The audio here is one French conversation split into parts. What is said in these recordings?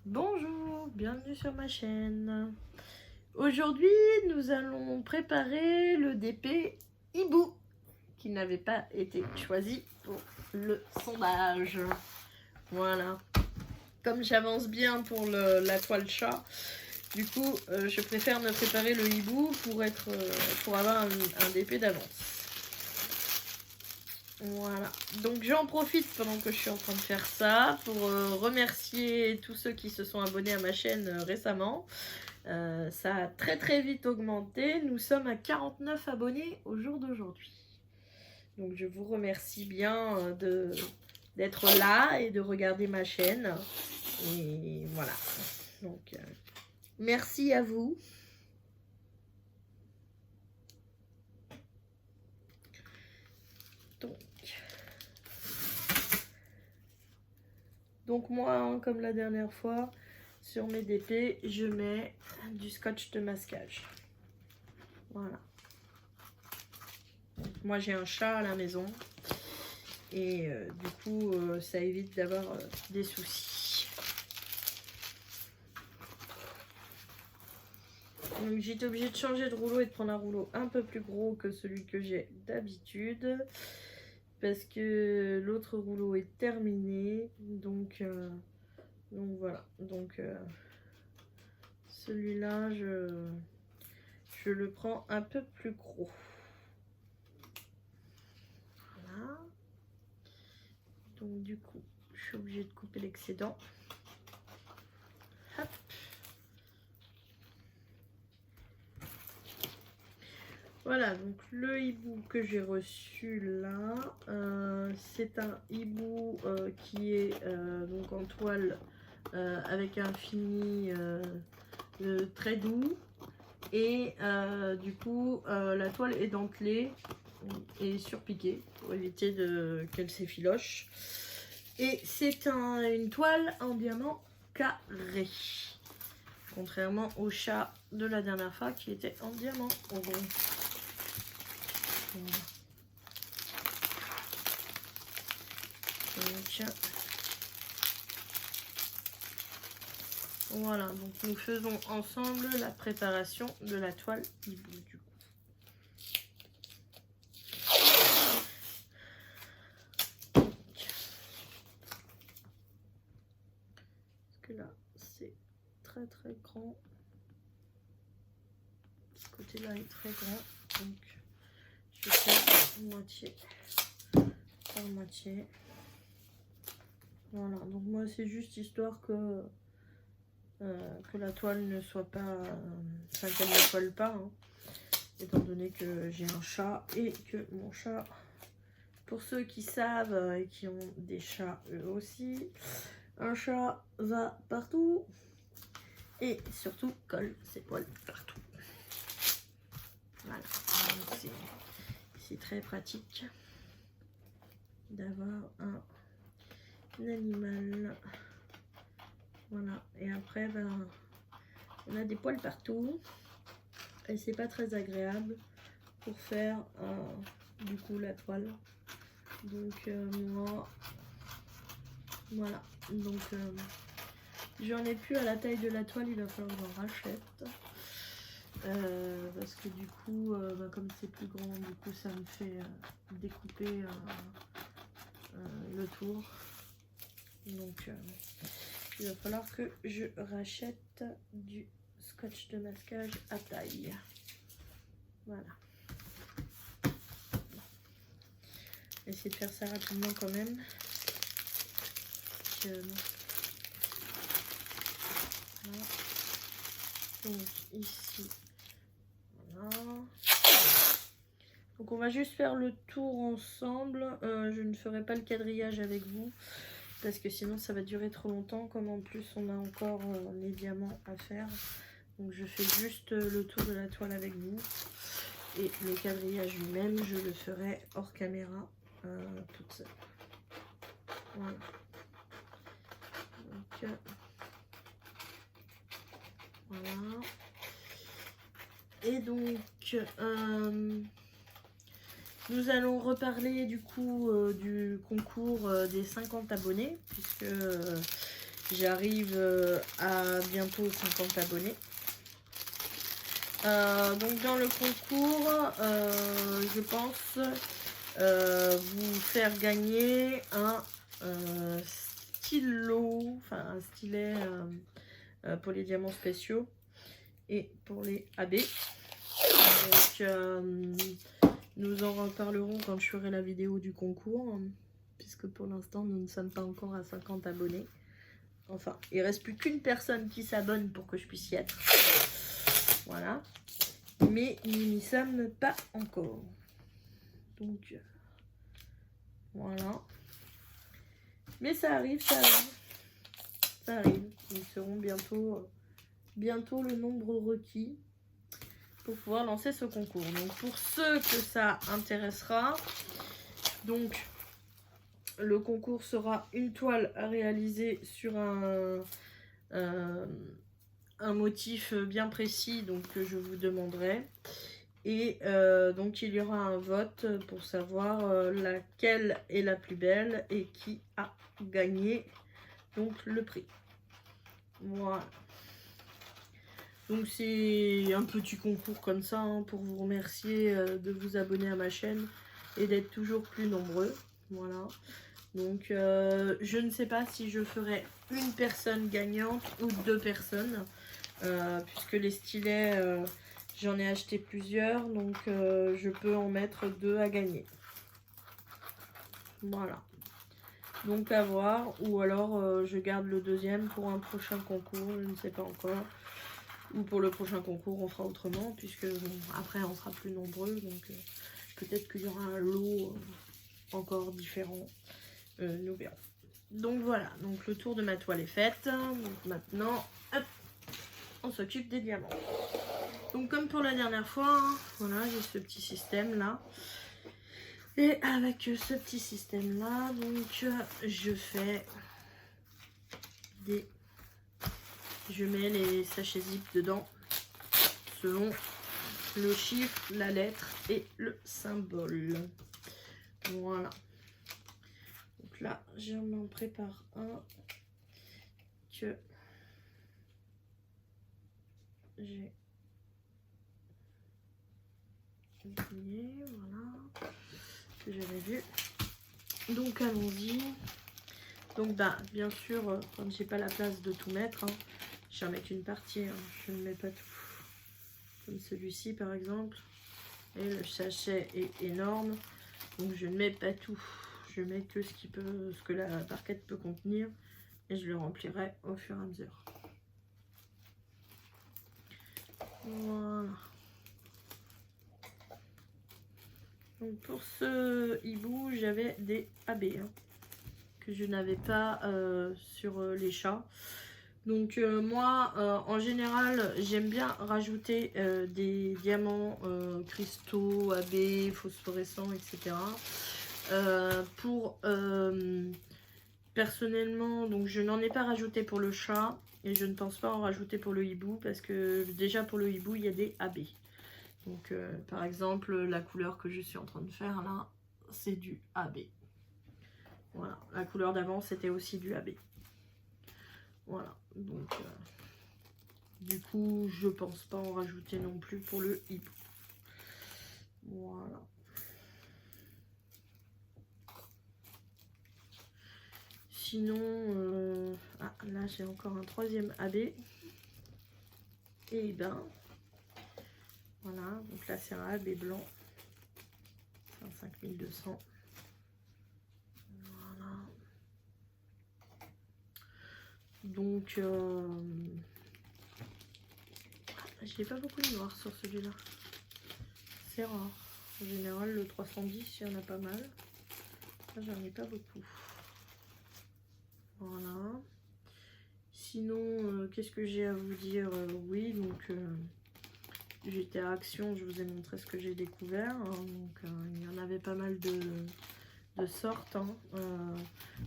Bonjour, bienvenue sur ma chaîne. Aujourd'hui, nous allons préparer le DP hibou qui n'avait pas été choisi pour le sondage. Voilà. Comme j'avance bien pour la toile chat, du coup, je préfère me préparer le hibou pour avoir un DP d'avance. Voilà, donc j'en profite pendant que je suis en train de faire ça pour remercier tous ceux qui se sont abonnés à ma chaîne récemment. Ça a très vite augmenté, nous sommes à 49 abonnés au jour d'aujourd'hui. Donc je vous remercie bien d'être là et de regarder ma chaîne. Et voilà, donc merci à vous. Donc moi, hein, comme la dernière fois, sur mes DP, je mets du scotch de masquage. Voilà. Donc, moi, j'ai un chat à la maison. Et du coup, ça évite d'avoir des soucis. Donc j'étais obligée de changer de rouleau et de prendre un rouleau un peu plus gros que celui que j'ai d'habitude. Parce que l'autre rouleau est terminé. Donc voilà. Donc celui-là, je le prends un peu plus gros. Voilà. Donc du coup, je suis obligée de couper l'excédent. Hop. Voilà, donc le hibou que j'ai reçu là, c'est un hibou qui est donc en toile avec un fini très doux. Et du coup, la toile est dentelée et surpiquée pour éviter qu'elle s'effiloche. Et c'est une toile en diamant carré. Contrairement au chat de la dernière fois qui était en diamant rond. Donc, voilà, donc nous faisons ensemble la préparation de la toile hibou du coup. Parce que là, c'est très grand. Ce côté-là est très grand, donc je fais moitié par moitié. Voilà, donc moi c'est juste histoire que la toile ne soit pas, enfin qu'elle ne colle pas, hein, étant donné que j'ai un chat et que mon chat, pour ceux qui savent et qui ont des chats eux aussi, un chat va partout et surtout colle ses poils partout. Voilà, c'est très pratique d'avoir un animal. Voilà, et après ben, on a des poils partout et c'est pas très agréable pour faire du coup la toile. Donc moi voilà, donc j'en ai plus à la taille de la toile, il va falloir que j'en rachète parce que du coup bah, comme c'est plus grand, du coup ça me fait découper le tour. Donc il va falloir que je rachète du scotch de masquage à taille. Voilà. Essayer de faire ça rapidement quand même. Voilà. Donc ici, voilà. Donc on va juste faire le tour ensemble. Je ne ferai pas le quadrillage avec vous parce que sinon ça va durer trop longtemps. Comme en plus on a encore les diamants à faire. Donc je fais juste le tour de la toile avec vous. Et le quadrillage lui-même, je le ferai hors caméra toute seule. Voilà. Donc, voilà. Et donc, nous allons reparler du coup du concours des 50 abonnés, puisque j'arrive à bientôt 50 abonnés. Donc dans le concours, je pense vous faire gagner un stylo, enfin un stylet pour les diamants spéciaux et pour les AB. Donc nous en reparlerons quand je ferai la vidéo du concours, puisque pour l'instant nous ne sommes pas encore à 50 abonnés. Enfin, il ne reste plus qu'une personne qui s'abonne pour que je puisse y être. Voilà. Mais nous n'y sommes pas encore. Donc, voilà. Mais ça arrive, ça arrive. Ça arrive. Nous serons bientôt le nombre requis pour pouvoir lancer ce concours. Donc, pour ceux que ça intéressera, donc, le concours sera une toile à réaliser sur un motif bien précis, donc que je vous demanderai. Et donc il y aura un vote pour savoir laquelle est la plus belle et qui a gagné donc le prix. Voilà. Donc c'est un petit concours comme ça hein, pour vous remercier de vous abonner à ma chaîne et d'être toujours plus nombreux. Voilà. Donc je ne sais pas si je ferai une personne gagnante ou 2 personnes. Puisque les stylets, j'en ai acheté plusieurs. Donc je peux en mettre 2 à gagner. Voilà. Donc à voir. Ou alors je garde le deuxième pour un prochain concours. Je ne sais pas encore. Ou pour le prochain concours on fera autrement. Puisque bon, après on sera plus nombreux. Donc peut-être qu'il y aura un lot encore différent. Nous verrons. Donc voilà, donc le tour de ma toile est faite. Donc maintenant, hop, on s'occupe des diamants. Donc comme pour la dernière fois, hein, voilà, j'ai ce petit système là. Et avec ce petit système là, donc je fais des... Je mets les sachets zip dedans selon le chiffre, la lettre et le symbole. Voilà. Donc là, je m'en prépare un que j'ai oublié, voilà, que j'avais vu. Donc allons-y. Donc bah bien sûr, comme j'ai pas la place de tout mettre, hein, je vais en mettre une partie, hein, je ne mets pas tout. Comme celui-ci par exemple. Et le sachet est énorme, donc je ne mets pas tout. Je mets que ce que la barquette peut contenir et je le remplirai au fur et à mesure. Voilà. Donc pour ce hibou, j'avais des AB hein, que je n'avais pas sur les chats. Donc moi, en général, j'aime bien rajouter des diamants cristaux, AB, phosphorescents, etc. Personnellement, donc je n'en ai pas rajouté pour le chat et je ne pense pas en rajouter pour le hibou parce que déjà pour le hibou, il y a des AB. Donc par exemple, la couleur que je suis en train de faire là, c'est du AB. Voilà, la couleur d'avant, c'était aussi du AB. Voilà, donc du coup, je pense pas en rajouter non plus pour le hibou. Voilà. Sinon, là j'ai encore un troisième AB. Et ben, voilà, donc là c'est un AB blanc. C'est un 5200. Voilà. Donc, j'ai pas beaucoup de noir sur celui-là. C'est rare. En général, le 310, il y en a pas mal. Là, j'en ai pas beaucoup. Voilà. Sinon, qu'est-ce que j'ai à vous dire? Oui, donc j'étais à Action, je vous ai montré ce que j'ai découvert. Hein, donc il y en avait pas mal de sortes. Hein.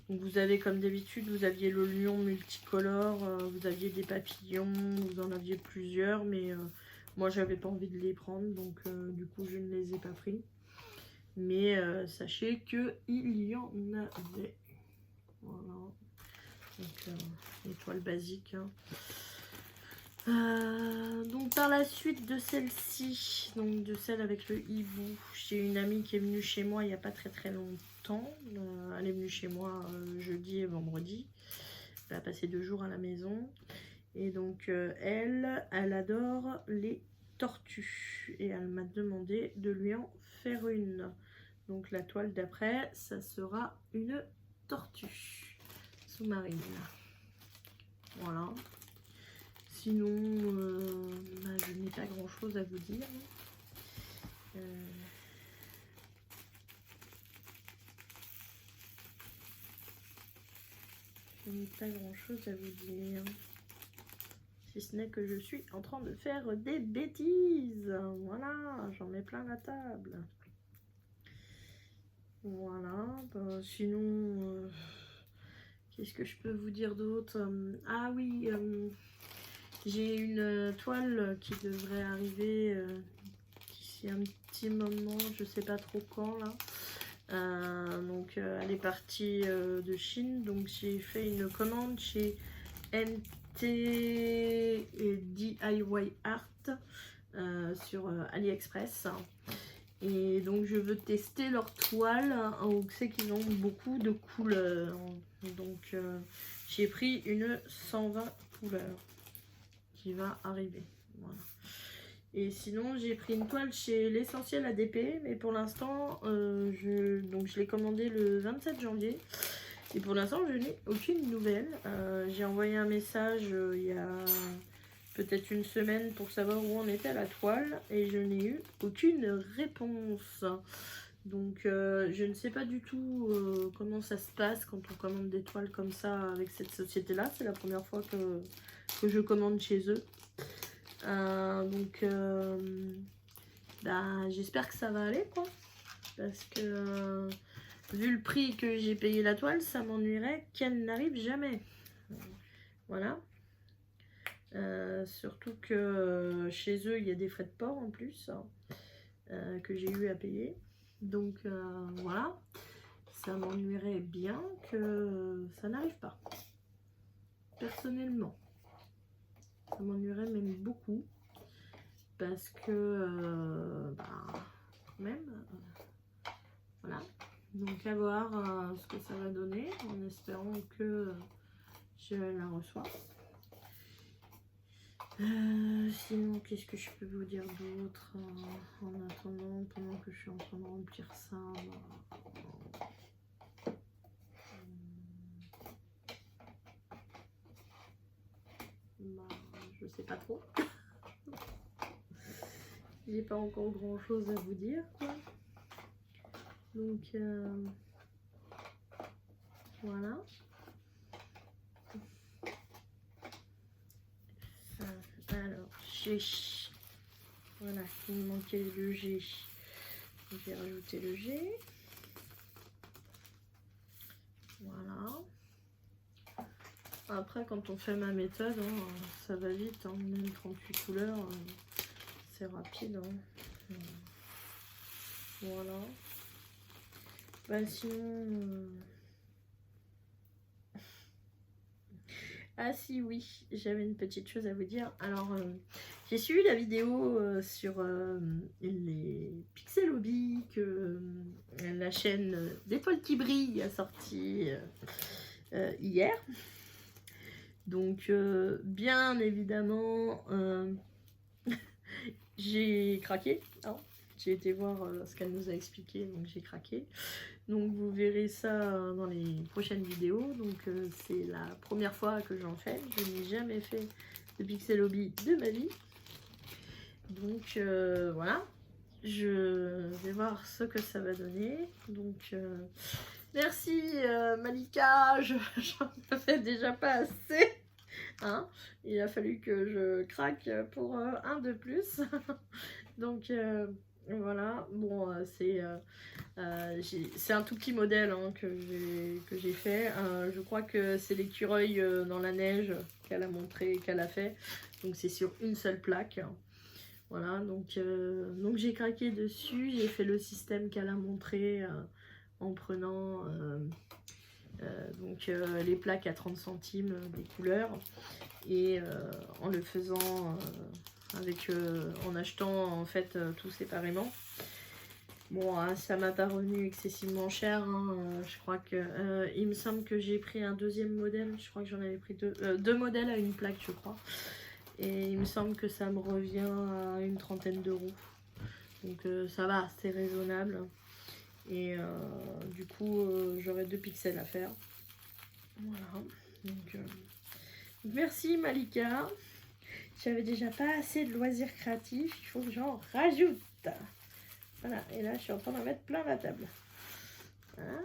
Donc vous avez comme d'habitude, vous aviez le lion multicolore, vous aviez des papillons, vous en aviez plusieurs, mais moi j'avais pas envie de les prendre, donc du coup je ne les ai pas pris. Mais sachez que il y en avait. Voilà. Donc les toiles basiques. Hein. Donc par la suite de celle-ci, donc de celle avec le hibou, j'ai une amie qui est venue chez moi il n'y a pas très longtemps. Elle est venue chez moi jeudi et vendredi. Elle a passé 2 jours à la maison. Et donc elle adore les tortues. Et elle m'a demandé de lui en faire une. Donc la toile d'après, ça sera une tortue sous-marine. Voilà. Sinon, je n'ai pas grand chose à vous dire. Je n'ai pas grand chose à vous dire. Si ce n'est que je suis en train de faire des bêtises. Voilà, j'en mets plein la table. Voilà, sinon, qu'est-ce que je peux vous dire d'autre? Ah oui, j'ai une toile qui devrait arriver d'ici un petit moment, je sais pas trop quand là. Donc elle est partie de Chine, donc j'ai fait une commande chez NT DIY Art sur AliExpress. Et donc je veux tester leur toile. On sait qu'ils ont beaucoup de couleurs. Donc j'ai pris une 120 couleurs qui va arriver. Voilà. Et sinon j'ai pris une toile chez l'Essentiel ADP. Mais pour l'instant, je l'ai commandé le 27 janvier. Et pour l'instant je n'ai aucune nouvelle. J'ai envoyé un message il y a peut-être une semaine pour savoir où en était la toile et je n'ai eu aucune réponse. Donc je ne sais pas du tout comment ça se passe quand on commande des toiles comme ça avec cette société là. C'est la première fois que je commande chez eux. Donc j'espère que ça va aller quoi. Parce que vu le prix que j'ai payé la toile, ça m'ennuierait qu'elle n'arrive jamais. Voilà. Surtout que chez eux il y a des frais de port en plus que j'ai eu à payer, donc voilà, ça m'ennuierait bien que ça n'arrive pas. Personnellement ça m'ennuierait même beaucoup parce que quand même voilà, donc à voir ce que ça va donner en espérant que je la reçois. Sinon, qu'est-ce que je peux vous dire d'autre en attendant, pendant que je suis en train de remplir ça? Je sais pas trop. J'ai pas encore grand chose à vous dire, quoi. Donc, voilà. Alors, G. Voilà, il me manquait le G. J'ai rajouté le G. Voilà. Après, quand on fait ma méthode, ça va vite. Même 38 couleurs, c'est rapide. Voilà. Sinon... Ah si, oui, j'avais une petite chose à vous dire. Alors, j'ai suivi la vidéo sur les Pixel Hobby que la chaîne d'Étoiles qui brillent a sorti hier. Donc, bien évidemment, j'ai craqué. Hein. J'ai été voir ce qu'elle nous a expliqué, donc j'ai craqué. Donc vous verrez ça dans les prochaines vidéos. Donc c'est la première fois que j'en fais. Je n'ai jamais fait de Pixel Hobby de ma vie. Donc voilà. Je vais voir ce que ça va donner. Donc merci Malika. J'en fais déjà pas assez. Hein, il a fallu que je craque pour un de plus. Donc voilà, bon, c'est un tout petit modèle hein, que j'ai fait. Je crois que c'est l'écureuil dans la neige qu'elle a montré, qu'elle a fait. Donc c'est sur une seule plaque. Voilà, donc j'ai craqué dessus. J'ai fait le système qu'elle a montré en prenant Donc les plaques à 30 centimes des couleurs. Et en le faisant en achetant en fait tout séparément. Bon, hein, ça m'a pas revenu excessivement cher. Hein. Je crois que il me semble que j'ai pris un deuxième modèle. Je crois que j'en avais pris deux modèles à une plaque, je crois. Et il me semble que ça me revient à une trentaine d'euros. Donc ça va, c'est raisonnable. Et du coup, j'aurai 2 pixels à faire. Voilà. Donc, merci Malika. J'avais déjà pas assez de loisirs créatifs. Il faut que j'en rajoute. Voilà. Et là, je suis en train d'en mettre plein la table. Voilà.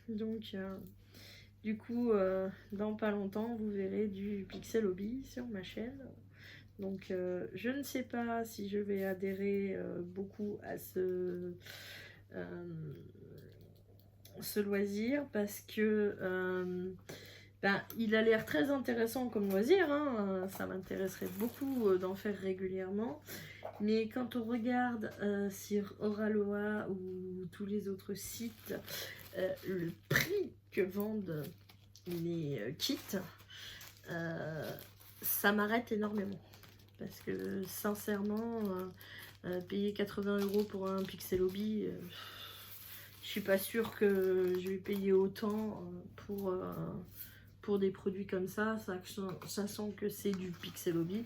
Donc, du coup, dans pas longtemps, vous verrez du Pixel Hobby sur ma chaîne. Donc, je ne sais pas si je vais adhérer beaucoup à ce loisir parce que il a l'air très intéressant comme loisir. Hein, ça m'intéresserait beaucoup d'en faire régulièrement. Mais quand on regarde sur Oraloa ou tous les autres sites, le prix que vendent les kits, ça m'arrête énormément. Parce que sincèrement, payer 80 € pour un Pixel Hobby, je suis pas sûre que je vais payer autant pour des produits comme ça, sachant que c'est du Pixel Hobby.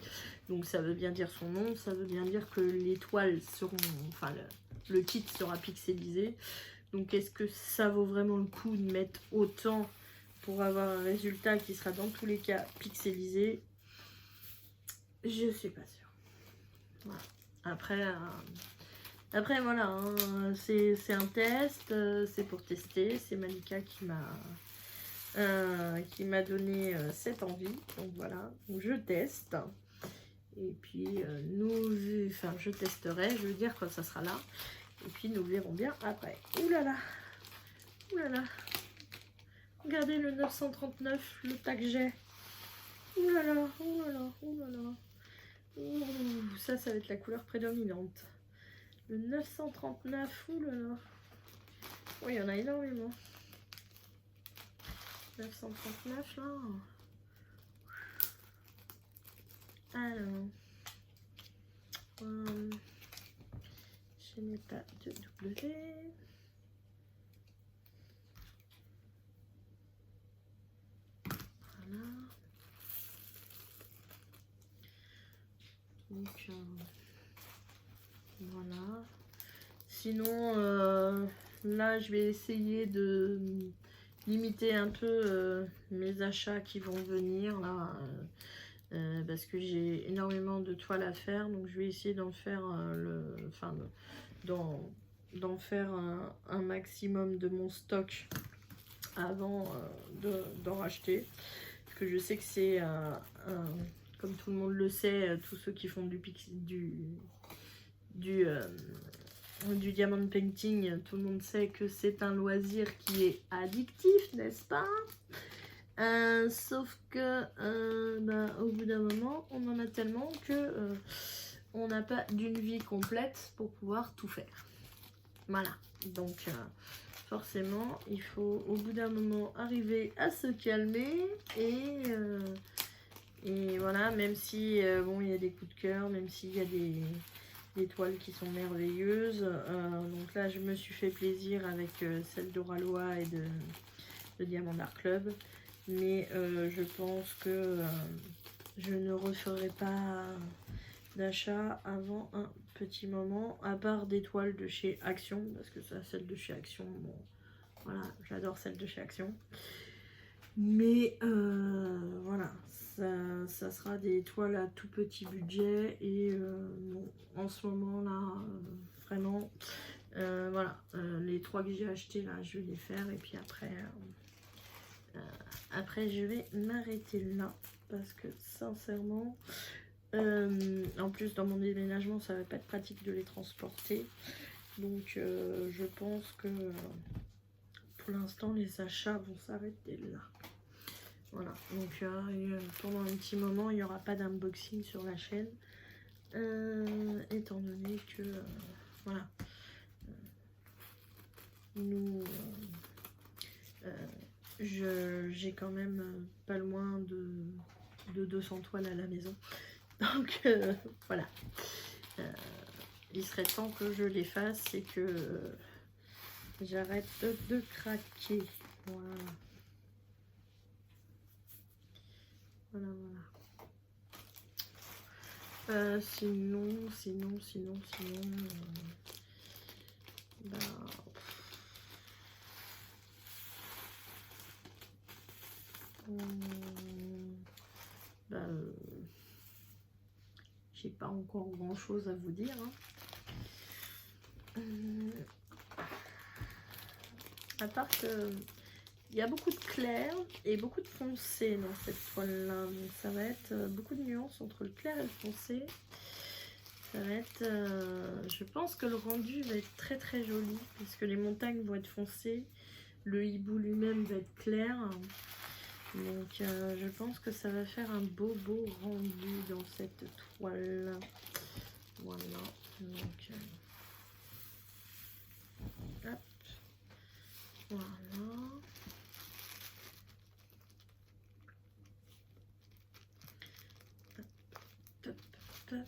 Donc ça veut bien dire son nom, ça veut bien dire que les toiles seront, enfin le kit sera pixelisé. Donc est-ce que ça vaut vraiment le coup de mettre autant pour avoir un résultat qui sera dans tous les cas pixelisé? Je suis pas sûre. Voilà. Après voilà, hein, c'est un test, c'est pour tester. C'est Malika qui m'a donné cette envie. Donc voilà, donc je teste. Et puis je testerai, je veux dire quand ça sera là. Et puis nous verrons bien après. Ouh là là, ouh là là. Regardez le 939, le tas que j'ai. Ouh là là, ouh là là, ouh là là. Ouh, ça va être la couleur prédominante. Le 939, ouh là là. Oui, il y en a énormément. 939 là. Alors. Je n'ai pas de W. Voilà. Donc, voilà. Sinon, là, je vais essayer de limiter un peu mes achats qui vont venir là. Parce que j'ai énormément de toiles à faire, donc je vais essayer d'en faire d'en faire un maximum de mon stock avant d'en racheter, parce que je sais que c'est comme tout le monde le sait, tous ceux qui font du diamond painting, tout le monde sait que c'est un loisir qui est addictif, n'est-ce pas? Sauf que au bout d'un moment, on en a tellement que on n'a pas d'une vie complète pour pouvoir tout faire. Voilà, donc forcément, il faut au bout d'un moment arriver à se calmer et voilà, même si bon, il y a des coups de cœur, même s'il y a des toiles qui sont merveilleuses. Donc là, je me suis fait plaisir avec celle d'Oraloa et de Diamond Art Club. Mais je pense que je ne referai pas d'achat avant un petit moment, à part des toiles de chez Action, parce que ça, celle de chez Action, bon, voilà, j'adore celle de chez Action. Mais voilà, ça sera des toiles à tout petit budget et bon, en ce moment là, vraiment, voilà, les 3 que j'ai achetés là, je vais les faire et puis après je vais m'arrêter là parce que sincèrement en plus dans mon déménagement ça va pas être pratique de les transporter, donc je pense que pour l'instant les achats vont s'arrêter là. Voilà, donc pendant un petit moment il n'y aura pas d'unboxing sur la chaîne étant donné que voilà, nous j'ai quand même pas loin de 200 toiles à la maison. Donc voilà. Il serait temps que je les fasse et que j'arrête de craquer. Voilà. Voilà, voilà. Sinon, bah, bah, j'ai pas encore grand chose à vous dire. Hein. À part que il y a beaucoup de clair et beaucoup de foncé dans cette toile-là. Donc ça va être beaucoup de nuances entre le clair et le foncé. Ça va être... je pense que le rendu va être très très joli. Parce que les montagnes vont être foncées. Le hibou lui-même va être clair. Donc je pense que ça va faire un beau rendu dans cette toile. Voilà. Donc... hop. Voilà. Top, top.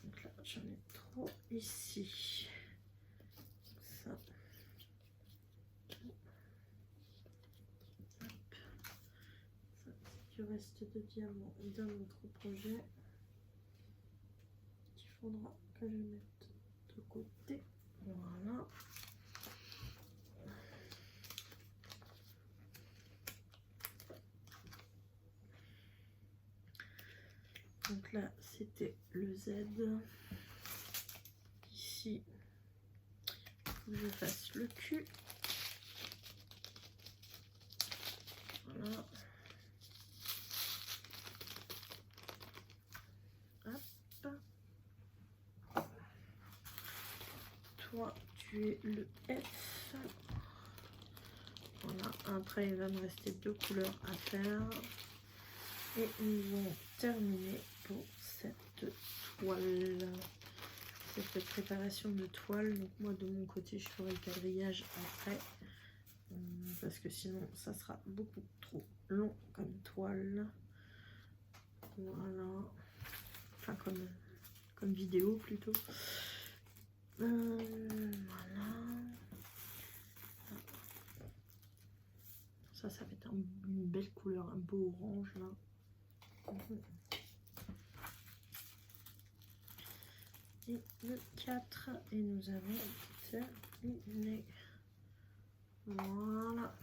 Donc là, j'en ai trop ici. Ça. Hop. Ça, c'est du reste de diamants d'un autre projet qu'il faudra que je mette de côté. Voilà. Donc là, c'était le Z. Ici, je fasse le cul. Voilà. Hop. Toi, tu es le F. Voilà. Après, il va me rester 2 couleurs à faire. Et nous allons terminer pour cette toile. Cette préparation de toile. Donc moi, de mon côté, je ferai le quadrillage après. Parce que sinon, ça sera beaucoup trop long comme toile. Voilà. Enfin, comme vidéo plutôt. Voilà. Ça va être une belle couleur, un beau orange là. Et le 4, et nous avons terminé. Voilà.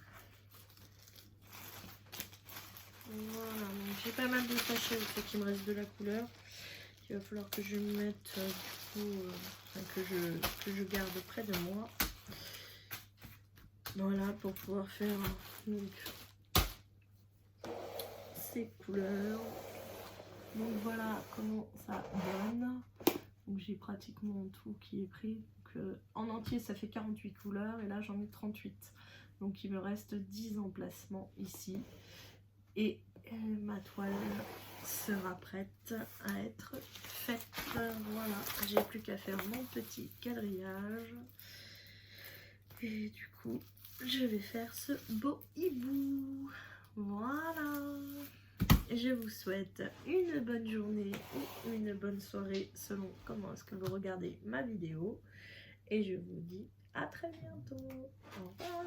Voilà, donc j'ai pas mal de sachets, il faut qu'il me reste de la couleur. Il va falloir que je mette du coup, que je garde près de moi. Voilà, pour pouvoir faire donc ces couleurs. Donc voilà comment ça donne. Donc j'ai pratiquement tout qui est pris. Donc, en entier ça fait 48 couleurs et là j'en ai 38. Donc il me reste 10 emplacements ici. Et ma toile sera prête à être faite. Voilà, j'ai plus qu'à faire mon petit quadrillage. Et du coup, je vais faire ce beau hibou. Voilà. Je vous souhaite une bonne journée ou une bonne soirée selon comment est-ce que vous regardez ma vidéo. Et je vous dis à très bientôt. Au revoir.